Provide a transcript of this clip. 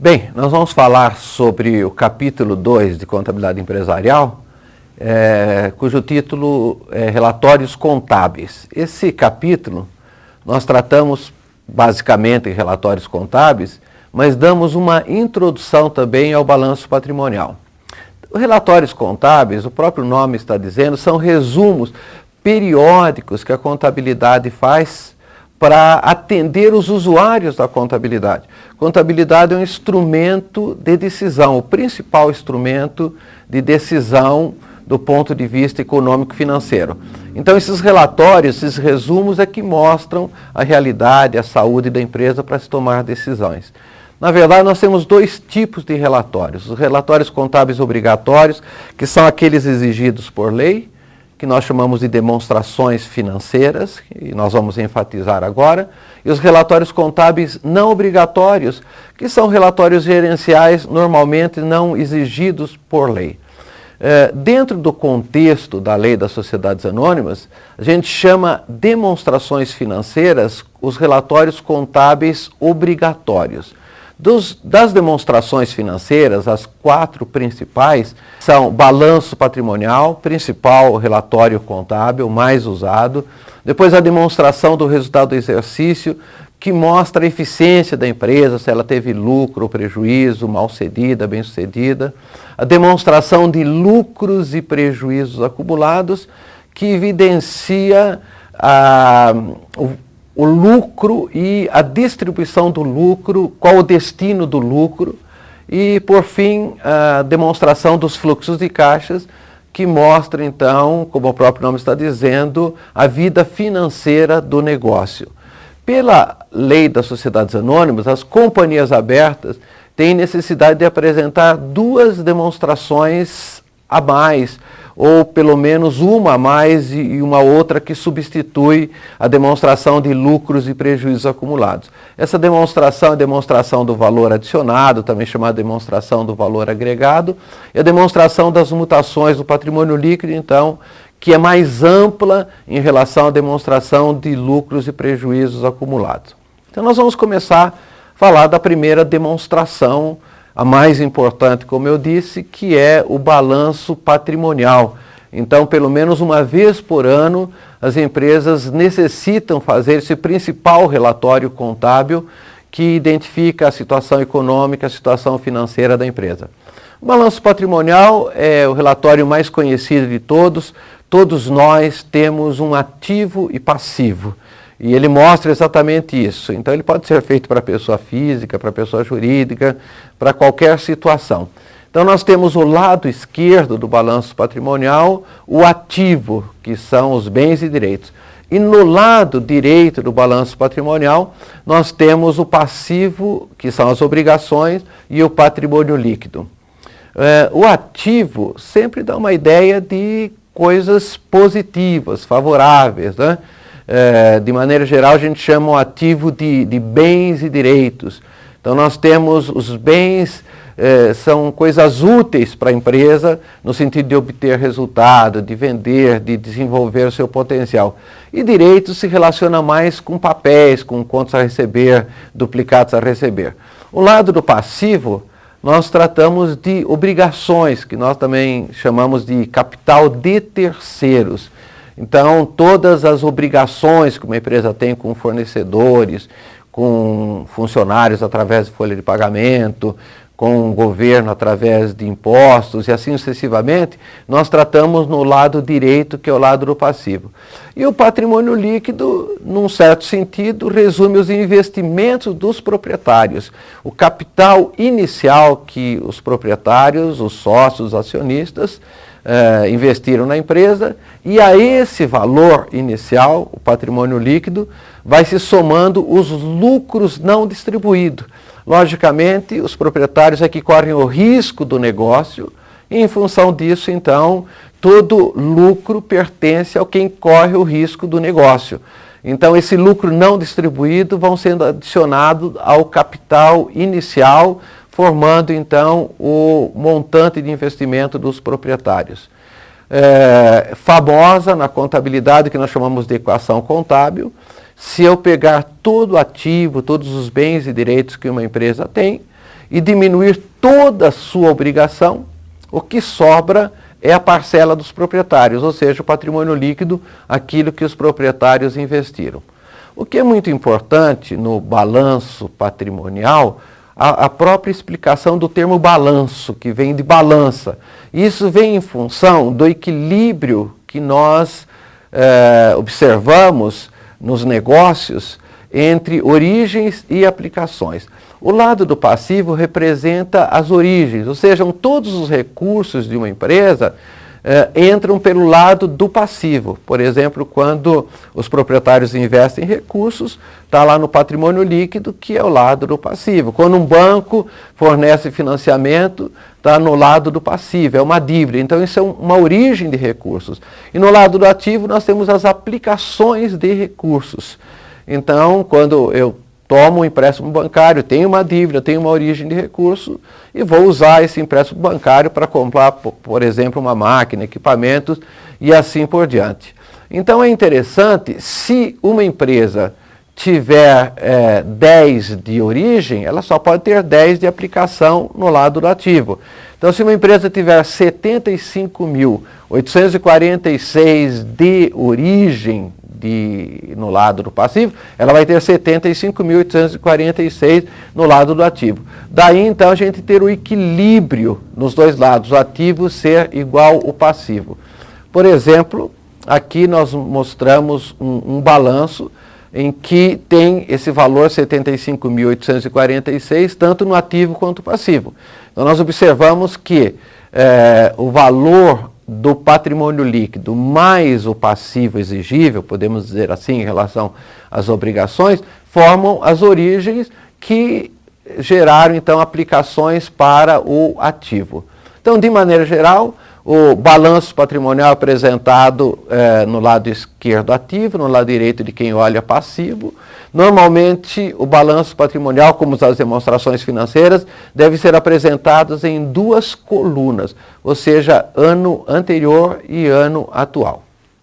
Bem, nós vamos falar sobre o capítulo 2 de Contabilidade Empresarial, cujo título é Relatórios Contábeis. Esse capítulo nós tratamos basicamente em relatórios contábeis, mas damos uma introdução também ao balanço patrimonial. Os relatórios contábeis, o próprio nome está dizendo, são resumos periódicos que a contabilidade faz para atender os usuários da contabilidade. Contabilidade é um instrumento de decisão, o principal instrumento de decisão do ponto de vista econômico-financeiro. Então esses relatórios, esses resumos é que mostram a realidade, a saúde da empresa para se tomar decisões. Na verdade, nós temos dois tipos de relatórios. Os relatórios contábeis obrigatórios, que são aqueles exigidos por lei, que nós chamamos de demonstrações financeiras, e nós vamos enfatizar agora, e os relatórios contábeis não obrigatórios, que são relatórios gerenciais normalmente não exigidos por lei. Dentro do contexto da lei das sociedades anônimas, a gente chama demonstrações financeiras os relatórios contábeis obrigatórios. Das demonstrações financeiras, as quatro principais são balanço patrimonial, principal relatório contábil, mais usado. Depois a demonstração do resultado do exercício, que mostra a eficiência da empresa, se ela teve lucro ou prejuízo, mal-sucedida, bem-sucedida. A demonstração de lucros e prejuízos acumulados, que evidencia o lucro e a distribuição do lucro, qual o destino do lucro, e, por fim, a demonstração dos fluxos de caixas, que mostra, então, como o próprio nome está dizendo, a vida financeira do negócio. Pela lei das sociedades anônimas, as companhias abertas têm necessidade de apresentar duas demonstrações a mais, ou pelo menos uma a mais e uma outra que substitui a demonstração de lucros e prejuízos acumulados. Essa demonstração é a demonstração do valor adicionado, também chamada demonstração do valor agregado, e a demonstração das mutações do patrimônio líquido, então, que é mais ampla em relação à demonstração de lucros e prejuízos acumulados. Então nós vamos começar a falar da primeira demonstração, a mais importante, como eu disse, que é o balanço patrimonial. Então, pelo menos uma vez por ano, as empresas necessitam fazer esse principal relatório contábil que identifica a situação econômica, a situação financeira da empresa. O balanço patrimonial é o relatório mais conhecido de todos. Todos nós temos um ativo e passivo. E ele mostra exatamente isso. Então ele pode ser feito para pessoa física, para pessoa jurídica, para qualquer situação. Então nós temos o lado esquerdo do balanço patrimonial, o ativo, que são os bens e direitos. E no lado direito do balanço patrimonial, nós temos o passivo, que são as obrigações, e o patrimônio líquido. O ativo sempre dá uma ideia de coisas positivas, favoráveis, né? De maneira geral, a gente chama o ativo de bens e direitos. Então, nós temos os bens, são coisas úteis para a empresa, no sentido de obter resultado, de vender, de desenvolver o seu potencial. E direitos se relaciona mais com papéis, com contas a receber, duplicados a receber. O lado do passivo, nós tratamos de obrigações, que nós também chamamos de capital de terceiros. Então, todas as obrigações que uma empresa tem com fornecedores, com funcionários através de folha de pagamento, com o governo através de impostos e assim sucessivamente, nós tratamos no lado direito, que é o lado do passivo. E o patrimônio líquido, num certo sentido, resume os investimentos dos proprietários. O capital inicial que os proprietários, os sócios, os acionistas, investiram na empresa, e a esse valor inicial, o patrimônio líquido, vai se somando os lucros não distribuídos. Logicamente, os proprietários é que correm o risco do negócio, e em função disso, então, todo lucro pertence ao quem corre o risco do negócio. Então, esse lucro não distribuído vão sendo adicionados ao capital inicial, formando, então, o montante de investimento dos proprietários. Famosa na contabilidade, que nós chamamos de equação contábil, se eu pegar todo o ativo, todos os bens e direitos que uma empresa tem, e diminuir toda a sua obrigação, o que sobra é a parcela dos proprietários, ou seja, o patrimônio líquido, aquilo que os proprietários investiram. O que é muito importante no balanço patrimonial, a própria explicação do termo balanço, que vem de balança. Isso vem em função do equilíbrio que nós observamos nos negócios entre origens e aplicações. O lado do passivo representa as origens, ou seja, todos os recursos de uma empresa entram pelo lado do passivo. Por exemplo, quando os proprietários investem em recursos, está lá no patrimônio líquido, que é o lado do passivo. Quando um banco fornece financiamento, está no lado do passivo, é uma dívida. Então, isso é uma origem de recursos. E no lado do ativo, nós temos as aplicações de recursos. Então, quando eu tomo um empréstimo bancário, tenho uma dívida, tenho uma origem de recurso e vou usar esse empréstimo bancário para comprar, por exemplo, uma máquina, equipamentos e assim por diante. Então é interessante, se uma empresa tiver 10 de origem, ela só pode ter 10 de aplicação no lado do ativo. Então, se uma empresa tiver 75.846 de origem no lado do passivo, ela vai ter 75.846 no lado do ativo. Daí, então, a gente ter o equilíbrio nos dois lados, o ativo ser igual ao passivo. Por exemplo, aqui nós mostramos um balanço em que tem esse valor 75.846, tanto no ativo quanto no passivo. Então, nós observamos que o valor do patrimônio líquido mais o passivo exigível, podemos dizer assim, em relação às obrigações, formam as origens que geraram, então, aplicações para o ativo. Então, de maneira geral, o balanço patrimonial apresentado no lado esquerdo ativo, no lado direito de quem olha passivo. Normalmente, o balanço patrimonial, como as demonstrações financeiras, deve ser apresentados em duas colunas, ou seja, ano anterior e ano atual.